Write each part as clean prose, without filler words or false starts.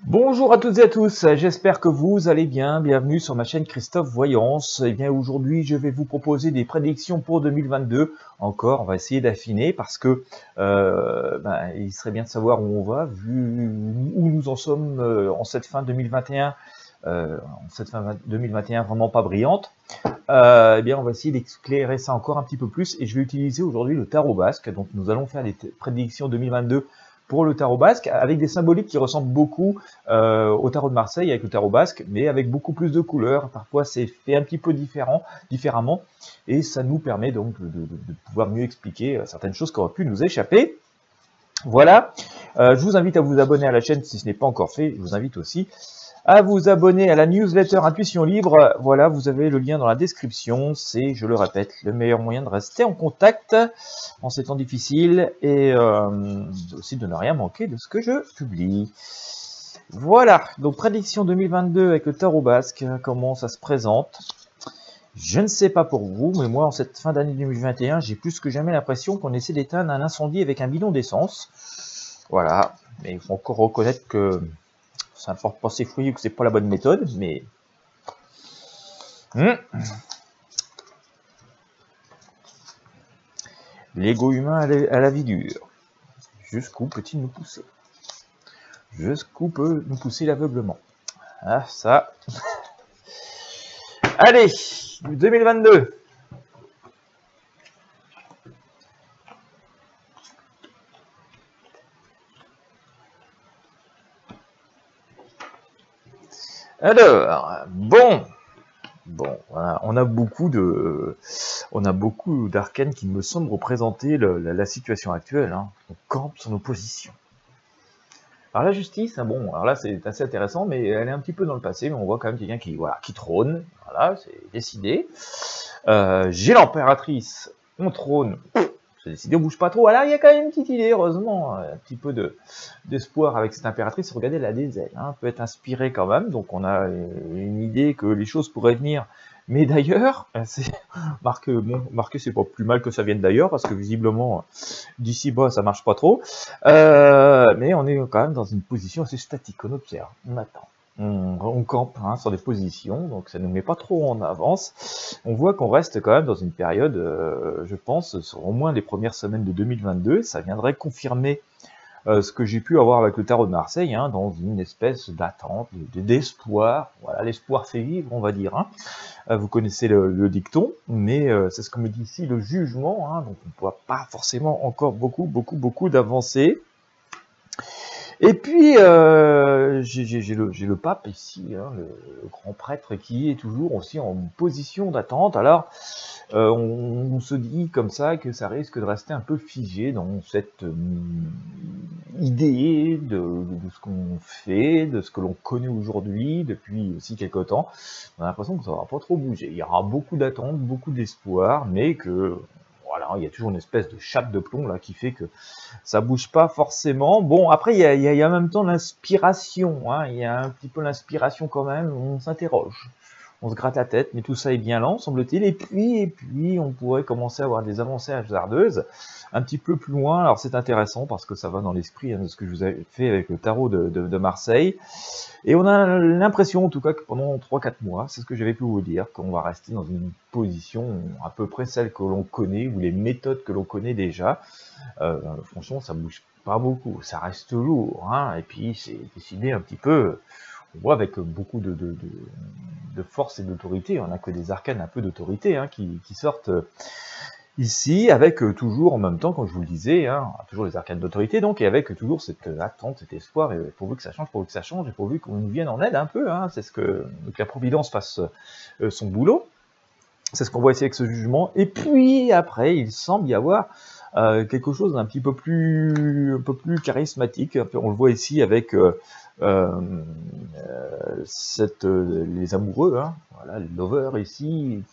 Bonjour à toutes et à tous, j'espère que vous allez bien. Bienvenue sur ma chaîne Christophe Voyance. Et bien aujourd'hui, je vais vous proposer des prédictions pour 2022. Encore, on va essayer d'affiner parce que il serait bien de savoir où on va, vu où nous en sommes en cette fin 2021. En cette fin 2021 vraiment pas brillante. Eh bien, on va essayer d'éclairer ça encore un petit peu plus. Et je vais utiliser aujourd'hui le tarot basque. Donc, nous allons faire des prédictions 2022 pour le tarot basque, avec des symboliques qui ressemblent beaucoup au tarot de Marseille avec le tarot basque, mais avec beaucoup plus de couleurs. Parfois, c'est fait un petit peu différemment, et ça nous permet donc de pouvoir mieux expliquer certaines choses qui auraient pu nous échapper. Voilà, je vous invite à vous abonner à la chaîne si ce n'est pas encore fait. Je vous invite aussi à vous abonner à la newsletter Intuition Libre. Voilà, vous avez le lien dans la description. C'est, je le répète, le meilleur moyen de rester en contact en ces temps difficiles et aussi de ne rien manquer de ce que je publie. Voilà, donc prédiction 2022 avec le tarot basque, comment ça se présente. Je ne sais pas pour vous, mais moi, en cette fin d'année 2021, j'ai plus que jamais l'impression qu'on essaie d'éteindre un incendie avec un bidon d'essence. Voilà, mais il faut encore reconnaître que ça ne porte pas ses fruits ou que c'est pas la bonne méthode, mais... L'ego humain à la vie dure. Jusqu'où peut-il nous pousser? Jusqu'où peut nous pousser l'aveuglement? Ah, ça... Allez, 2022. Alors, bon, voilà, on a beaucoup d'arcanes qui me semblent représenter la situation actuelle. Hein. On campe sur nos positions. Alors la justice, hein, bon, alors là c'est assez intéressant, mais elle est un petit peu dans le passé, mais on voit quand même quelqu'un qui trône. Voilà, c'est décidé. J'ai l'impératrice, on trône. C'est décidé, on bouge pas trop. Alors il y a quand même une petite idée, heureusement, un petit peu d'espoir avec cette impératrice. Regardez, elle a des ailes, hein, peut être inspirée quand même. Donc on a une idée que les choses pourraient venir. Mais d'ailleurs, c'est marqué, c'est pas plus mal que ça vienne d'ailleurs, parce que visiblement d'ici bas ça marche pas trop. Mais on est quand même dans une position assez statique. On observe, on attend. On campe hein, sur des positions, donc ça ne nous met pas trop en avance. On voit qu'on reste quand même dans une période, je pense, sur au moins les premières semaines de 2022, ça viendrait confirmer ce que j'ai pu avoir avec le tarot de Marseille, hein, dans une espèce d'attente, d'espoir. Voilà, l'espoir fait vivre, on va dire. Hein. Vous connaissez le dicton, mais c'est ce que me dit ici le jugement, hein, donc on ne voit pas forcément encore beaucoup d'avancées. Et puis, j'ai le pape ici, hein, le grand prêtre qui est toujours aussi en position d'attente. Alors, on se dit comme ça que ça risque de rester un peu figé dans cette idée de ce qu'on fait, de ce que l'on connaît aujourd'hui, depuis aussi quelque temps. On a l'impression que ça ne va pas trop bouger. Il y aura beaucoup d'attentes, beaucoup d'espoir, mais que... Voilà, il y a toujours une espèce de chape de plomb là qui fait que ça bouge pas forcément. Bon, après, il y a en même temps l'inspiration. Hein, il y a un petit peu l'inspiration quand même. On s'interroge. On se gratte la tête, mais tout ça est bien lent, semble-t-il. Et puis, on pourrait commencer à avoir des avancées hasardeuses un petit peu plus loin. Alors, c'est intéressant parce que ça va dans l'esprit hein, de ce que je vous ai fait avec le tarot de Marseille. Et on a l'impression, en tout cas, que pendant 3-4 mois, c'est ce que j'avais pu vous dire, qu'on va rester dans une position à peu près celle que l'on connaît, ou les méthodes que l'on connaît déjà. Franchement, ça bouge pas beaucoup, ça reste lourd, hein, et puis c'est décidé un petit peu, on voit avec beaucoup de force et d'autorité, on n'a que des arcanes un peu d'autorité hein, qui sortent ici, avec toujours en même temps, comme je vous le disais, hein, toujours les arcanes d'autorité, donc, et avec toujours cette attente, cet espoir, et pourvu que ça change, et pourvu qu'on nous vienne en aide un peu, hein, c'est ce que la Providence fasse son boulot, c'est ce qu'on voit ici avec ce jugement, et puis après, il semble y avoir quelque chose d'un petit peu plus, un peu plus charismatique. On le voit ici avec les amoureux, hein, voilà, les lovers ici,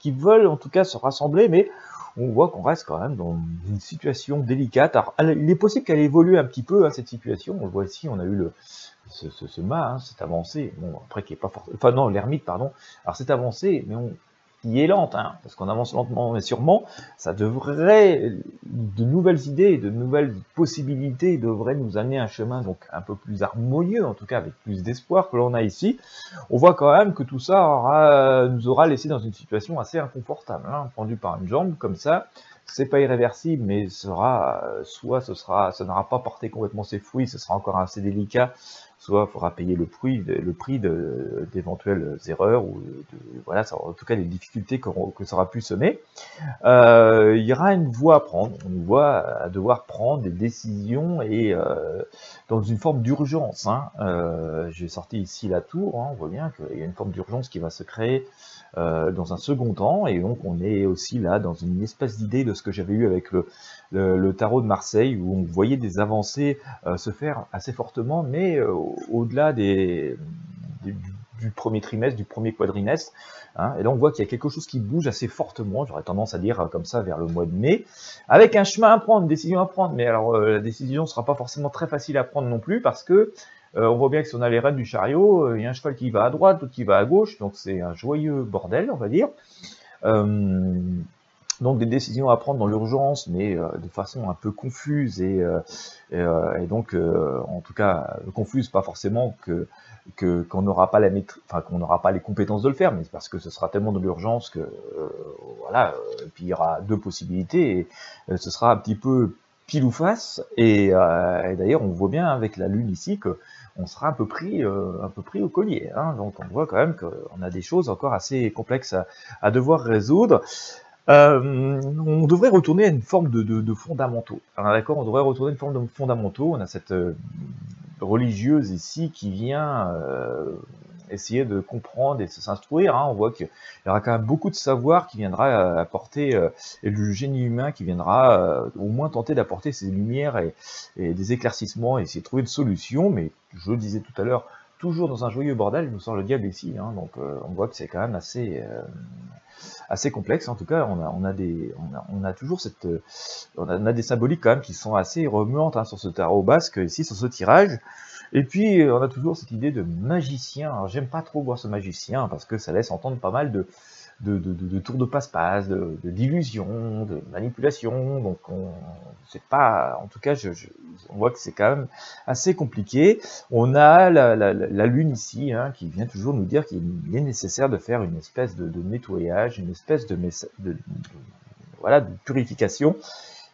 qui veulent en tout cas se rassembler, mais on voit qu'on reste quand même dans une situation délicate. Alors, il est possible qu'elle évolue un petit peu, hein, cette situation. On le voit ici, on a eu ce mât, hein, cette avancée, bon, après qui est pas forcément, enfin non, l'ermite, pardon. Alors cette avancée, mais qui est lente, hein, parce qu'on avance lentement mais sûrement, ça devrait, de nouvelles idées, de nouvelles possibilités devraient nous amener un chemin donc un peu plus harmonieux, en tout cas avec plus d'espoir que l'on a ici. On voit quand même que tout ça nous aura laissé dans une situation assez inconfortable, hein, pendu par une jambe comme ça. C'est pas irréversible, mais soit ça n'aura pas porté complètement ses fruits, ce sera encore assez délicat, soit il faudra payer le prix d'éventuelles erreurs ou voilà, en tout cas des difficultés que ça aura pu semer. Il y aura une voie à prendre, on voit à devoir prendre des décisions et dans une forme d'urgence. Hein. J'ai sorti ici la tour, hein, on voit bien qu'il y a une forme d'urgence qui va se créer dans un second temps, et donc on est aussi là dans une espèce d'idée de ce que j'avais eu avec le tarot de Marseille, où on voyait des avancées se faire assez fortement, mais au-delà du premier trimestre, du premier quadrimestre, hein, et là on voit qu'il y a quelque chose qui bouge assez fortement, j'aurais tendance à dire comme ça vers le mois de mai, avec un chemin à prendre, une décision à prendre, mais alors la décision ne sera pas forcément très facile à prendre non plus, parce que on voit bien que si on a les rênes du chariot, il y a un cheval qui va à droite, l'autre qui va à gauche, donc c'est un joyeux bordel, on va dire. Donc des décisions à prendre dans l'urgence, mais de façon un peu confuse et donc en tout cas confuse, pas forcément qu'on n'aura pas qu'on n'aura pas les compétences de le faire, mais parce que ce sera tellement de l'urgence que voilà. Et puis il y aura deux possibilités et ce sera un petit peu pile ou face. Et d'ailleurs on voit bien avec la lune ici que on sera un peu pris au collier. Hein, donc on voit quand même qu'on a des choses encore assez complexes à devoir résoudre. On devrait retourner à une forme de fondamentaux. Alors d'accord, on devrait retourner à une forme de fondamentaux. On a cette religieuse ici qui vient essayer de comprendre et de s'instruire. Hein. On voit qu'il y aura quand même beaucoup de savoir qui viendra apporter, et du génie humain qui viendra au moins tenter d'apporter ses lumières et des éclaircissements et essayer de trouver une solution. Mais je le disais tout à l'heure, toujours dans un joyeux bordel, il nous sort le diable ici. Hein. Donc on voit que c'est quand même assez complexe. En tout cas, on a toujours on a des symboliques quand même qui sont assez remuantes, hein, sur ce tarot basque ici, sur ce tirage. Et puis on a toujours cette idée de magicien. Alors j'aime pas trop voir ce magicien parce que ça laisse entendre pas mal de tours de passe-passe, d'illusions, de manipulation. Donc c'est pas, en tout cas, on voit que c'est quand même assez compliqué. On a la lune ici, hein, qui vient toujours nous dire qu'il est nécessaire de faire une espèce de nettoyage, une espèce voilà, de purification.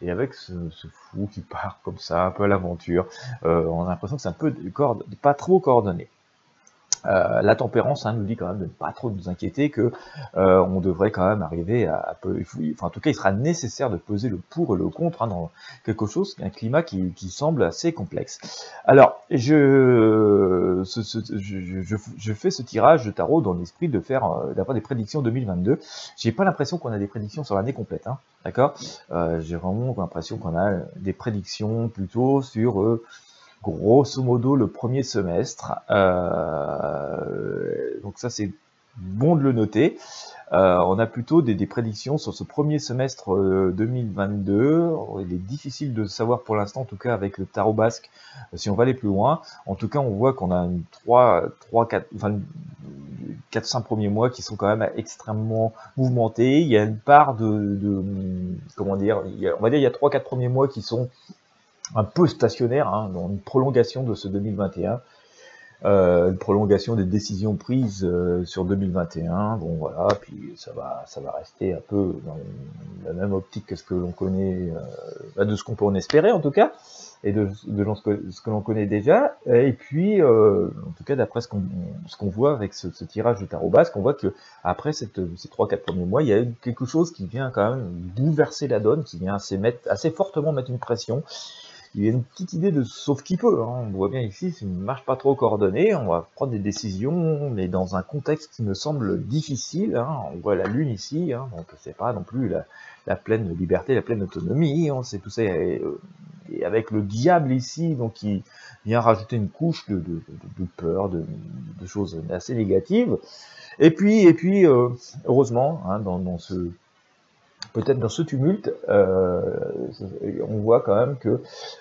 Et avec ce fou qui part comme ça, un peu à l'aventure, on a l'impression que c'est un peu pas trop coordonné. La tempérance, hein, nous dit quand même de ne pas trop nous inquiéter, que on devrait quand même arriver enfin en tout cas il sera nécessaire de peser le pour et le contre, hein, dans quelque chose, un climat qui semble assez complexe. Alors je fais ce tirage de tarot dans l'esprit d'avoir des prédictions 2022. J'ai pas l'impression qu'on a des prédictions sur l'année complète, hein, d'accord. J'ai vraiment l'impression qu'on a des prédictions plutôt sur grosso modo le premier semestre. Donc ça c'est bon de le noter. On a plutôt des prédictions sur ce premier semestre 2022. Il est difficile de savoir pour l'instant, en tout cas avec le tarot basque, si on va aller plus loin. En tout cas, on voit qu'on a 4-5 premiers mois qui sont quand même extrêmement mouvementés. Il y a une part comment dire, on va dire il y a 3-4 premiers mois qui sont un peu stationnaire, hein, dans une prolongation de ce 2021, une prolongation des décisions prises sur 2021. Bon voilà, puis ça va rester un peu dans la même optique que ce que l'on connaît, de ce qu'on peut en espérer en tout cas, et de ce que l'on connaît déjà. Et puis, en tout cas, d'après ce qu'on voit avec ce tirage de tarot basque, on voit que après ces 3-4 premiers mois, il y a quelque chose qui vient quand même bouleverser la donne, qui vient assez fortement mettre une pression. Il y a une petite idée de sauf qui peut, hein. On voit bien ici, c'est une marche pas trop coordonnée, on va prendre des décisions, mais dans un contexte qui me semble difficile, hein. On voit la lune ici, hein, donc c'est pas non plus la pleine liberté, la pleine autonomie, on sait tout ça, et avec le diable ici, donc qui vient rajouter une couche de peur, de choses assez négatives. Et puis heureusement, hein, dans ce peut-être dans ce tumulte, on voit quand même que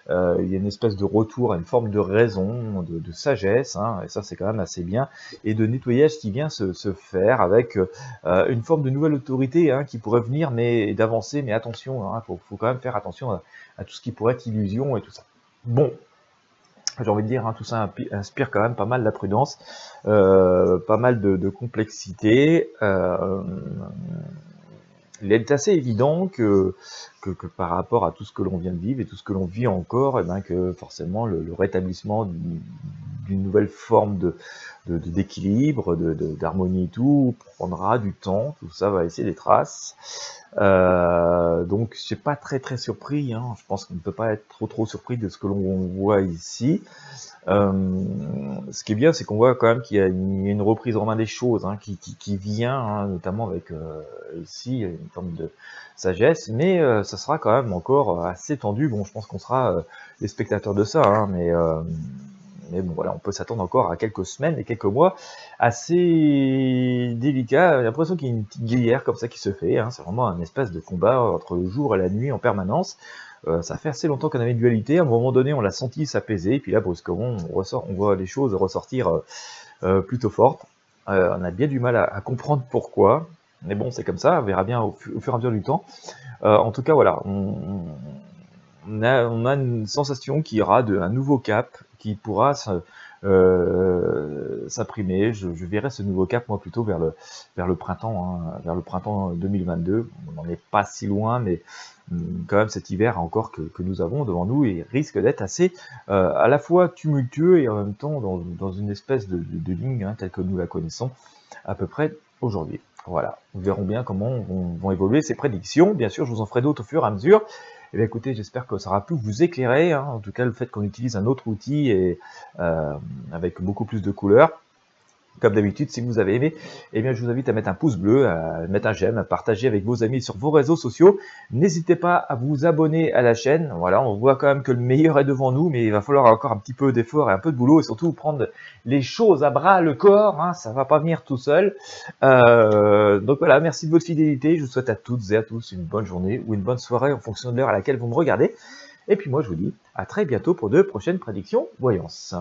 il y a une espèce de retour à une forme de raison, de sagesse, hein, et ça c'est quand même assez bien, et de nettoyage qui vient se faire avec une forme de nouvelle autorité, hein, qui pourrait venir, mais d'avancer, mais attention, hein, faut quand même faire attention à tout ce qui pourrait être illusion et tout ça. Bon, j'ai envie de dire, hein, tout ça inspire quand même pas mal la prudence, pas mal de complexité. Il est assez évident que par rapport à tout ce que l'on vient de vivre et tout ce que l'on vit encore, et ben que forcément le rétablissement d'une nouvelle forme d'équilibre, d'harmonie et tout, prendra du temps, tout ça va laisser des traces. Donc je suis pas très surpris, hein. Je pense qu'on ne peut pas être trop surpris de ce que l'on voit ici. Ce qui est bien, c'est qu'on voit quand même qu'il y a une reprise en main des choses, hein, qui vient, hein, notamment avec ici une forme de sagesse, mais ça sera quand même encore assez tendu. Bon, je pense qu'on sera les spectateurs de ça, hein, mais bon, voilà, on peut s'attendre encore à quelques semaines et quelques mois assez délicats. J'ai l'impression qu'il y a une petite guerre comme ça qui se fait, hein. C'est vraiment un espèce de combat entre le jour et la nuit en permanence. Ça fait assez longtemps qu'on avait une dualité. À un moment donné, on l'a senti s'apaiser, et puis là, brusquement, on voit les choses ressortir plutôt fortes. On a bien du mal à comprendre pourquoi, mais bon, c'est comme ça. On verra bien au fur et à mesure du temps. En tout cas, voilà, on a une sensation qu'il y aura un nouveau cap qui pourra s'imprimer. Je verrai ce nouveau cap, moi, plutôt vers le printemps, hein, vers le printemps 2022. On n'en est pas si loin, mais quand même cet hiver encore que nous avons devant nous, et risque d'être assez à la fois tumultueux et en même temps dans une espèce de ligne, hein, telle que nous la connaissons à peu près aujourd'hui. Voilà, nous verrons bien comment vont évoluer ces prédictions. Bien sûr, je vous en ferai d'autres au fur et à mesure. Eh bien, écoutez, j'espère que ça aura pu vous éclairer, hein. En tout cas, le fait qu'on utilise un autre outil et avec beaucoup plus de couleurs. Comme d'habitude, si vous avez aimé, eh bien, je vous invite à mettre un pouce bleu, à mettre un j'aime, à partager avec vos amis sur vos réseaux sociaux. N'hésitez pas à vous abonner à la chaîne. Voilà, on voit quand même que le meilleur est devant nous, mais il va falloir encore un petit peu d'effort et un peu de boulot, et surtout prendre les choses à bras le corps, hein, ça va pas venir tout seul. Donc voilà, merci de votre fidélité. Je vous souhaite à toutes et à tous une bonne journée ou une bonne soirée en fonction de l'heure à laquelle vous me regardez. Et puis moi, je vous dis à très bientôt pour de prochaines prédictions voyance.